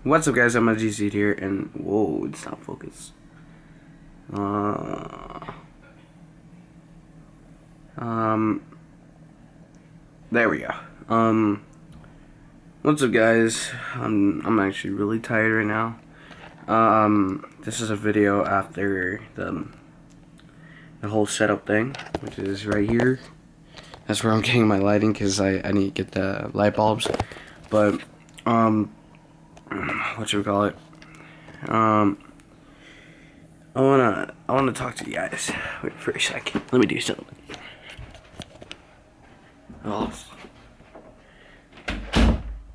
What's up, guys? I'm GC here, and whoa, it's not focused. Uh, um, there we go. What's up, guys? I'm actually really tired right now. This is a video after the whole setup thing, which is right here. That's where I'm getting my lighting because I need to get the light bulbs. But what should we call it? I wanna talk to you guys. Wait for a second. Let me do something. Oh.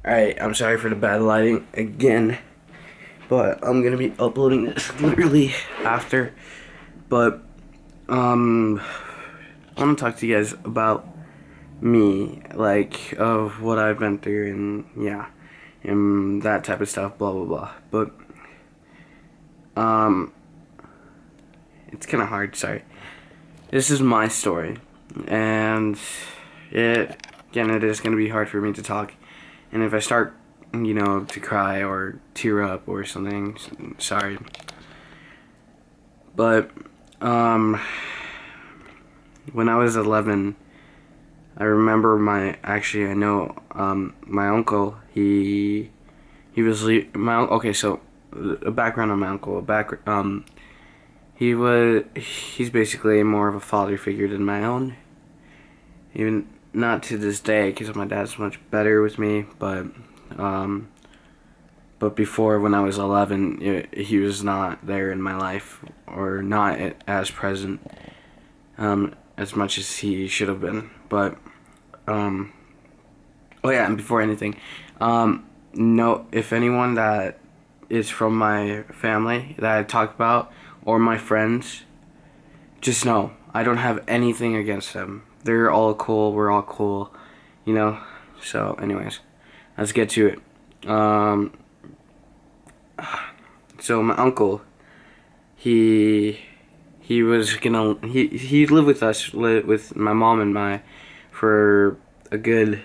Alright, I'm sorry for the bad lighting again, but I'm gonna be uploading this literally after. But I wanna talk to you guys about me, like of what I've been through, and yeah, and that type of stuff, blah blah blah. But it's kind of hard. Sorry. This is my story, and it is gonna be hard for me to talk. And if I start, to cry or tear up or something, sorry. But when I was 11, I remember my uncle. He was okay. So a background on my uncle. He's basically more of a father figure than my own. Even not to this day, because my dad's much better with me. But before, when I was 11, he was not there in my life, or not as present as much as he should have been. But oh yeah, and before anything, no, if anyone that is from my family that I talked about, or my friends, just know I don't have anything against them. They're all cool. We're all cool, So, anyways, let's get to it. So my uncle, he lived with us, with my mom and for a good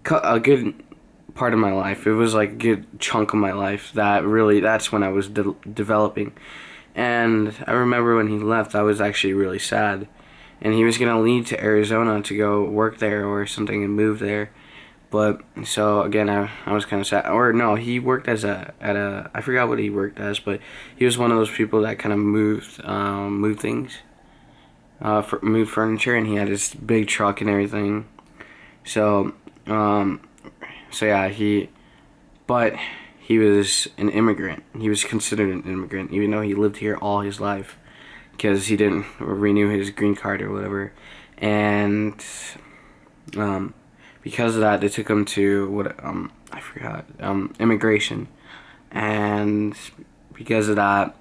part of my life. It was like a good chunk of my life. That's when I was developing. And I remember when he left, I was actually really sad. And he was gonna leave to Arizona to go work there or something and move there. But so again, I was kind of sad. Or no, he worked I forgot what he worked as, but he was one of those people that kind of moved things, moved furniture, and he had his big truck and everything. So yeah, but he was an immigrant. He was considered an immigrant, even though he lived here all his life, because he didn't renew his green card or whatever. And because of that, they took him to I forgot, immigration. And because of that,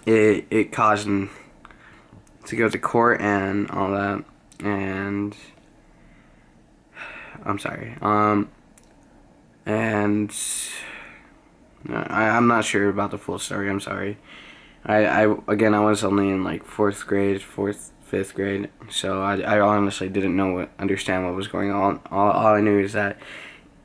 it caused him to go to court and all that. And I'm sorry. And I'm not sure about the full story. I'm sorry. I was only in like fifth grade, so I honestly didn't understand what was going on. All I knew is that,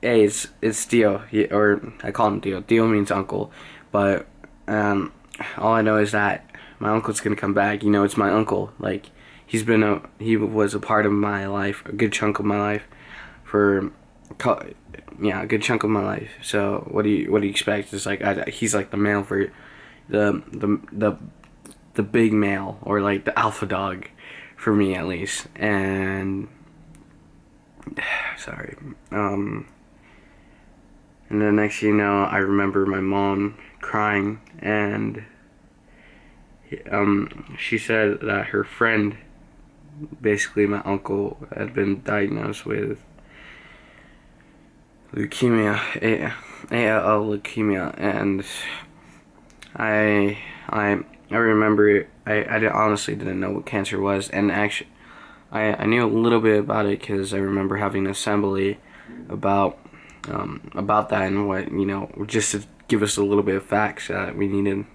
hey, it's Dio, or I call him Dio. Dio means uncle, but all I know is that my uncle's gonna come back. It's my uncle. Like, he was a part of my life, a good chunk of my life, a good chunk of my life. So what do you expect? It's like he's like the male for the big male, or like the alpha dog for me, at least. And sorry. And the next thing you know, I remember my mom crying, and she said that her friend, basically my uncle, had been diagnosed with leukemia, ALL leukemia. And I remember it. I honestly didn't know what cancer was, and actually I knew a little bit about it because I remember having an assembly about that, and what, just to give us a little bit of facts that we need to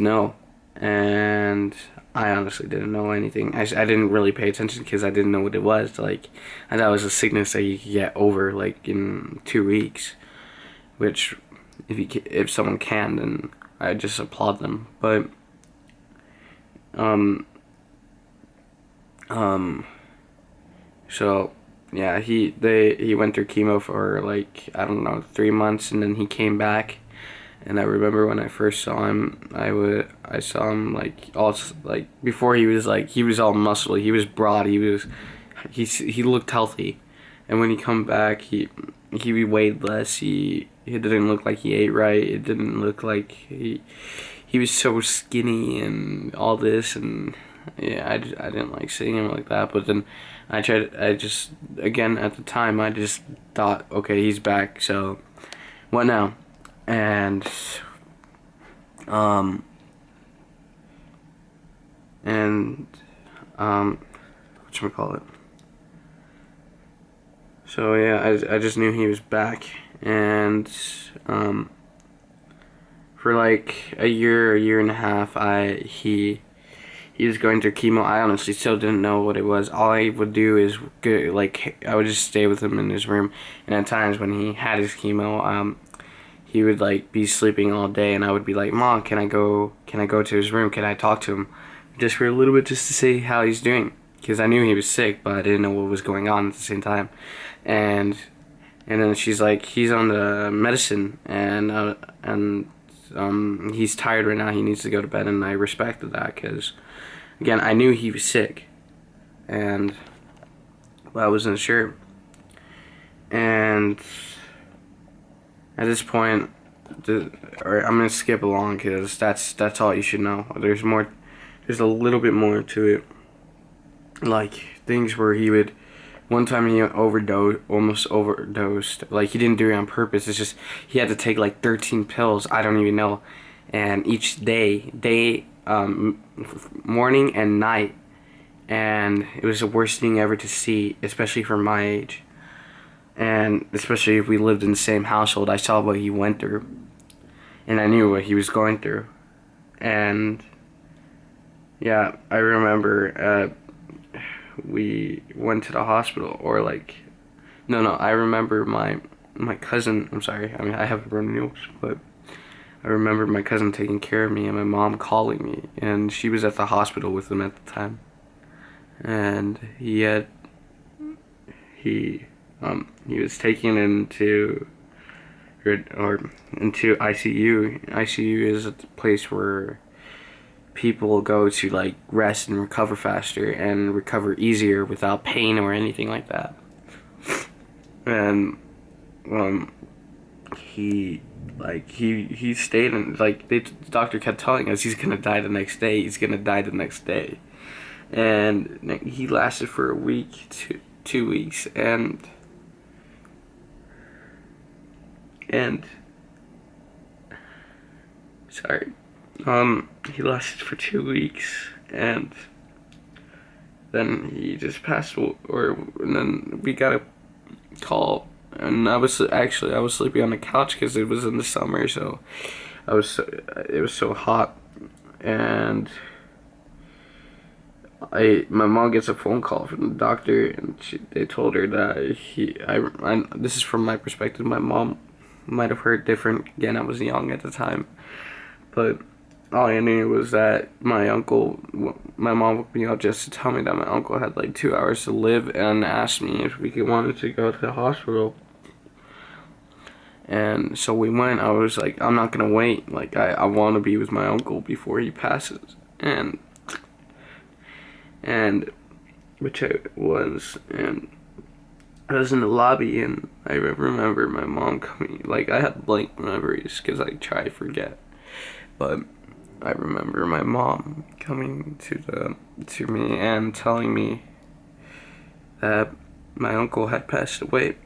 know. And I honestly didn't know anything. I didn't really pay attention because I didn't know what it was. Like, I thought it was a sickness that you could get over like in 2 weeks, which if someone can, then I just applaud them. But um um so yeah, he went through chemo for like, I don't know, 3 months, and then he came back. And I remember when I first saw him, I saw him like all like before he was all muscly, he was broad, he looked healthy, and when he come back, he weighed less. He didn't look like he ate right. It didn't look like he was so skinny and all this, and yeah, I didn't like seeing him like that. But then I just again at the time I just thought, okay, he's back, so what now? And and whatchamacallit? So yeah, I just knew he was back, and for like a year and a half, he was going through chemo. I honestly still didn't know what it was. All I would do is go, like, I would just stay with him in his room, and at times when he had his chemo, he would like be sleeping all day, and I would be like, Mom, can I go to his room? Can I talk to him just for a little bit, just to see how he's doing? Because I knew he was sick, but I didn't know what was going on at the same time. And then she's like, he's on the medicine, and he's tired right now. He needs to go to bed. And I respected that because, again, I knew he was sick, and I wasn't sure. And at this point, or I'm gonna skip along because that's all you should know. There's more. There's a little bit more to it, like things where he would. One time he almost overdosed. Like, he didn't do it on purpose. It's just he had to take like 13 pills. I don't even know, and each morning and night, and it was the worst thing ever to see, especially for my age. And especially if we lived in the same household, I saw what he went through, and I knew what he was going through. And yeah, I remember we went to the hospital, or like, no, I remember my cousin. I'm sorry, I mean, I have runny nose, but I remember my cousin taking care of me and my mom calling me, and she was at the hospital with him at the time, and he was taken into into ICU. ICU is a place where people go to like rest and recover faster and recover easier without pain or anything like that. And he stayed, and like the doctor kept telling us he's gonna die the next day. He's gonna die the next day, and he lasted for a week, 2 weeks, and sorry, he lasted for 2 weeks, and then he just passed. And then we got a call, and I was sleeping on the couch because it was in the summer, so it was so hot, and my mom gets a phone call from the doctor, and they told her that this is from my perspective. My mom might have heard different. Again, I was young at the time, but all I knew was that my mom woke me up just to tell me that my uncle had like 2 hours to live, and asked me if we wanted to go to the hospital. And so we went. I was like, I'm not gonna wait. Like, I want to be with my uncle before he passes. And which I was, and I was in the lobby, and I remember my mom coming. Like, I had blank memories because I try to forget, but I remember my mom coming to me and telling me that my uncle had passed away,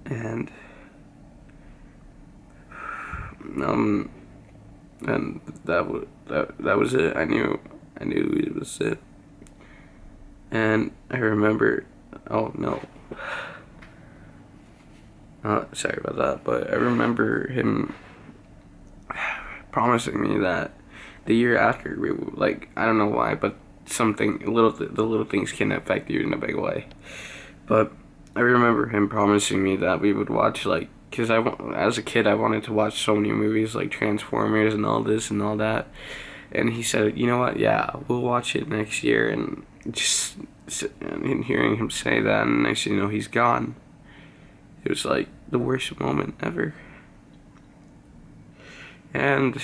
and that was it. I knew it was it. And I remember, oh no, sorry about that, but I remember him promising me that the year after, like, I don't know why, but the little things can affect you in a big way. But I remember him promising me that we would watch, like, because as a kid, I wanted to watch so many movies, like Transformers and all this and all that. And he said, you know what, yeah, we'll watch it next year. And just and hearing him say that, and next thing you know, he's gone. It was like the worst moment ever. And,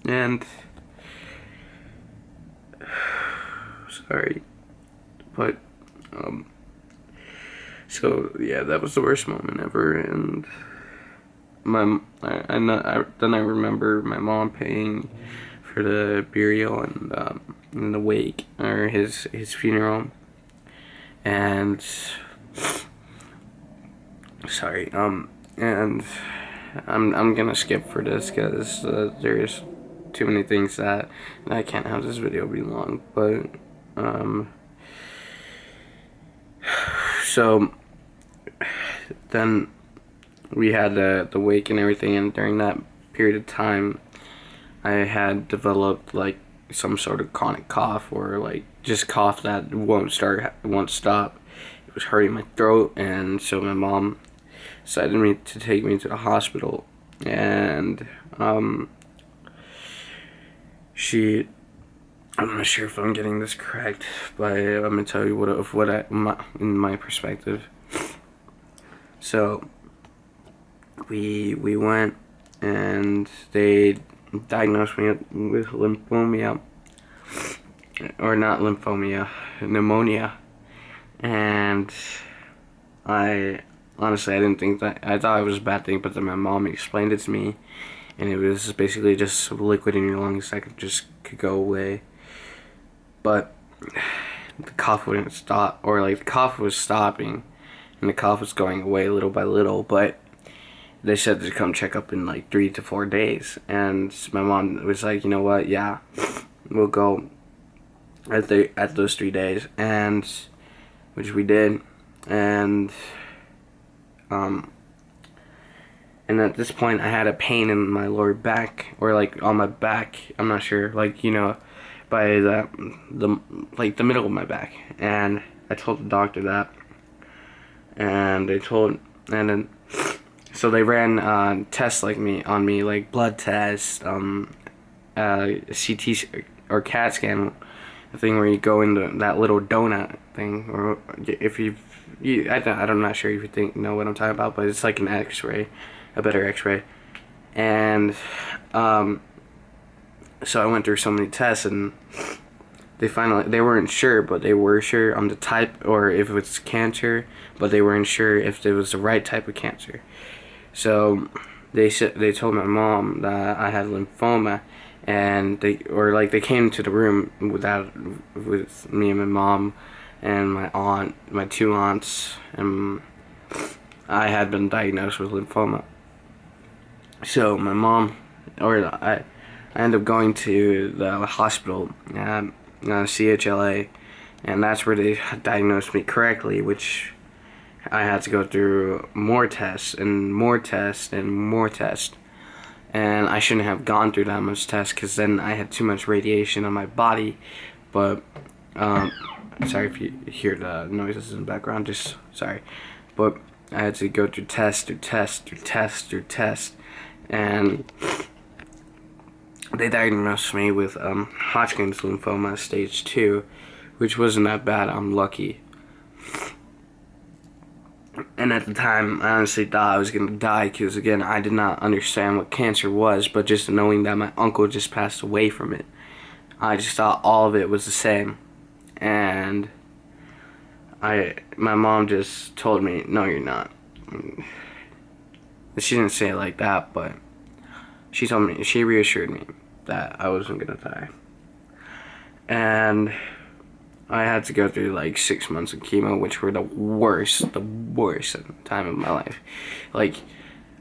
and, sorry, but, so yeah, that was the worst moment ever. And then I remember my mom paying for the burial and the wake, or his funeral. And sorry, and I'm gonna skip for this because there's too many things that I can't have this video be long. But so then we had the wake and everything, and during that period of time, I had developed like some sort of chronic cough, or like just cough that won't stop. It was hurting my throat, and so my mom decided to take me to the hospital. And I'm not sure if I'm getting this correct, but I'm gonna tell you in my perspective. So we went, and they diagnosed me with lymphoma, or not lymphoma, pneumonia. And I didn't think that. I thought it was a bad thing, but then my mom explained it to me, and it was basically just liquid in your lungs that could go away. But the cough wouldn't stop, or like the cough was stopping, and the cough was going away little by little. But they said to come check up in like 3 to 4 days, and my mom was like, you know what? Yeah, we'll go at those 3 days, and which we did, and at this point I had a pain in my lower back, or like on my back. I'm not sure, like, you know, by the middle of my back, and I told the doctor that, and then so they ran tests on me, like blood tests, CT or CAT scan, the thing where you go into that little donut thing, or if I'm not sure if you know what I'm talking about, but it's like an X-ray, a better X-ray. And so I went through so many tests, and they weren't sure, but they were sure on the type, or if it was cancer, but they weren't sure if it was the right type of cancer. So they told my mom that I had lymphoma, and they came to the room with me and my mom and my 2 aunts, and I had been diagnosed with lymphoma. So my mom, I ended up going to the hospital, CHLA, and that's where they diagnosed me correctly, which I had to go through more tests and more tests and more tests. And I shouldn't have gone through that much tests, because then I had too much radiation on my body. But, sorry if you hear the noises in the background, just sorry. But I had to go through test through test through test through test. And they diagnosed me with Hodgkin's lymphoma stage 2, which wasn't that bad. I'm lucky. And at the time, I honestly thought I was going to die, because, again, I did not understand what cancer was, but just knowing that my uncle just passed away from it, I just thought all of it was the same. And my mom just told me, no, you're not. She didn't say it like that, but she reassured me that I wasn't going to die. And I had to go through like 6 months of chemo, which were the worst time of my life. Like,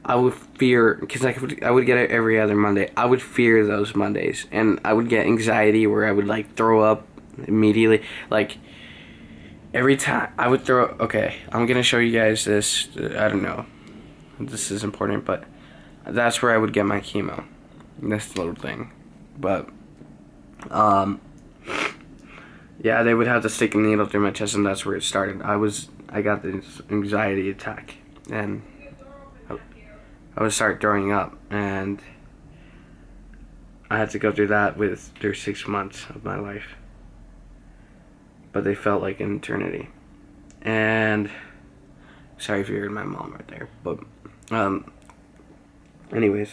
I would fear, because I would get it every other Monday. I would fear those Mondays, and I would get anxiety where I would like throw up immediately. Like, every time I would throw up. Okay, I'm gonna show you guys this. I don't know, this is important, but that's where I would get my chemo. this little thing. But yeah, they would have to stick a needle through my chest, and that's where it started. I got this anxiety attack, and I would start throwing up, and I had to go through that through 6 months of my life. But they felt like an eternity. And sorry if you heard my mom right there, but anyways.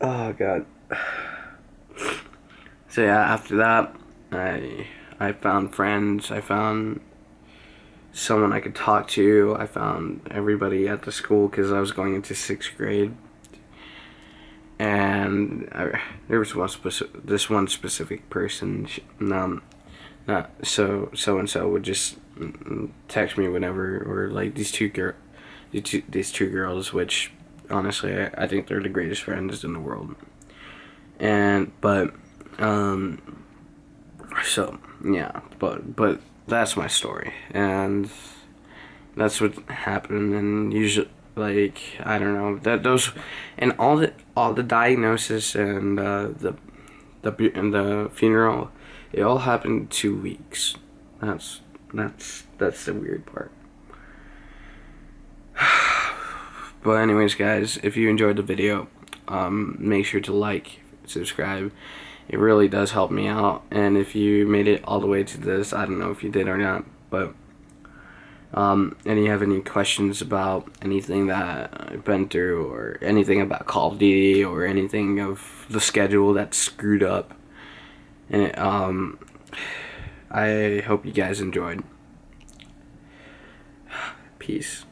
Oh god. So yeah, after that, I found friends. I found someone I could talk to. I found everybody at the school because I was going into 6th grade. And there was this one specific person. Not so and so would just text me whenever, or like these two girls, which honestly I think they're the greatest friends in the world. So yeah, but that's my story, and that's what happened. And usually, like, I don't know, that those and all the diagnosis and the funeral, it all happened in 2 weeks. That's the weird part. But anyways, guys, if you enjoyed the video, make sure to like, subscribe. It really does help me out. And if you made it all the way to this, I don't know if you did or not, but and you have any questions about anything that I've been through, or anything about Call of Duty, or anything of the schedule that's screwed up, and I hope you guys enjoyed. Peace.